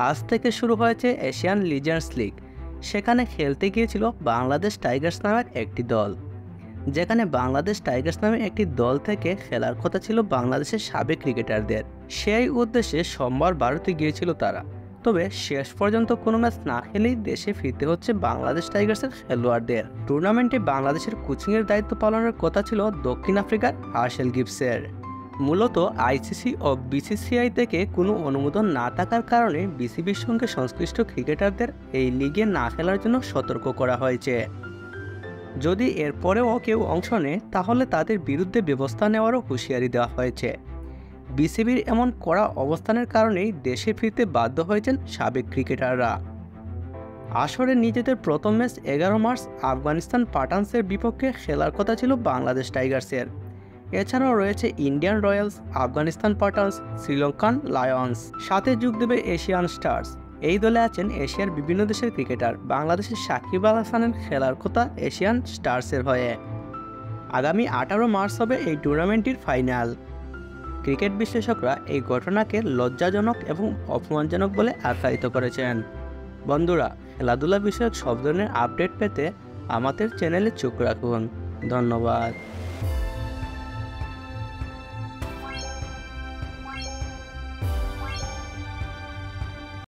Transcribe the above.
আজ থেকে শুরু হয়েছে এশিয়ান লিজেন্ডস লিগ। সেখানে খেলতে গিয়েছিল বাংলাদেশ টাইগার্স নামের একটি দল। যেখানে বাংলাদেশ টাইগার্স নামে একটি দল থেকে খেলার কথা ছিল বাংলাদেশের সাবেক ক্রিকেটারদের। সেই উদ্দেশ্যে সোমবার ভারতে গিয়েছিল তারা। তবে শেষ পর্যন্ত কোনো ম্যাচ না খেলেই দেশে ফিরতে হচ্ছে বাংলাদেশ টাইগার্সের খেলোয়াড়দের। টুর্নামেন্টে বাংলাদেশের কোচিংয়ের দায়িত্ব পালনের কথা ছিল দক্ষিণ আফ্রিকার হার্শেল গিবসের। মূলত আইসিসি ও বিসিসিআই থেকে কোনো অনুমোদন না থাকার কারণে বিসিবির সঙ্গে সংশ্লিষ্ট ক্রিকেটারদের এই লিগে না খেলার জন্য সতর্ক করা হয়েছে। যদি এরপরেও কেউ অংশ নেয় তাহলে তাদের বিরুদ্ধে ব্যবস্থা নেওয়ারও হুঁশিয়ারি দেওয়া হয়েছে। বিসিবির এমন কড়া অবস্থানের কারণেই দেশে ফিরতে বাধ্য হয়েছেন সাবেক ক্রিকেটাররা। আসরে নিজেদের প্রথম ম্যাচ 11 মার্চ আফগানিস্তান পাঠানসের বিপক্ষে খেলার কথা ছিল বাংলাদেশ টাইগার্সের। এছাড়াও রয়েছে Indian Royals, Afghanistan Pathans, Sri Lankan Lions, সাথে যোগ দেবে এশিয়ান স্টার্স। এই দলে আছেন এশিয়ার বিভিন্ন দেশের ক্রিকেটার। বাংলাদেশের সাকিব আল হাসানের খেলার কথা এশিয়ান স্টার্সের হয়ে। আগামী 18 মার্চ হবে এই টুর্নামেন্টটির ফাইনাল। ক্রিকেট বিশ্লেষকরা এই ঘটনাকে লজ্জাজনক এবং অপমানজনক বলে আখ্যায়িত করেছেন। বন্ধুরা, খেলাধুলা বিষয়ক সব ধরনের আপডেট পেতে আমাদের চ্যানেলে চোখ রাখুন। ধন্যবাদ।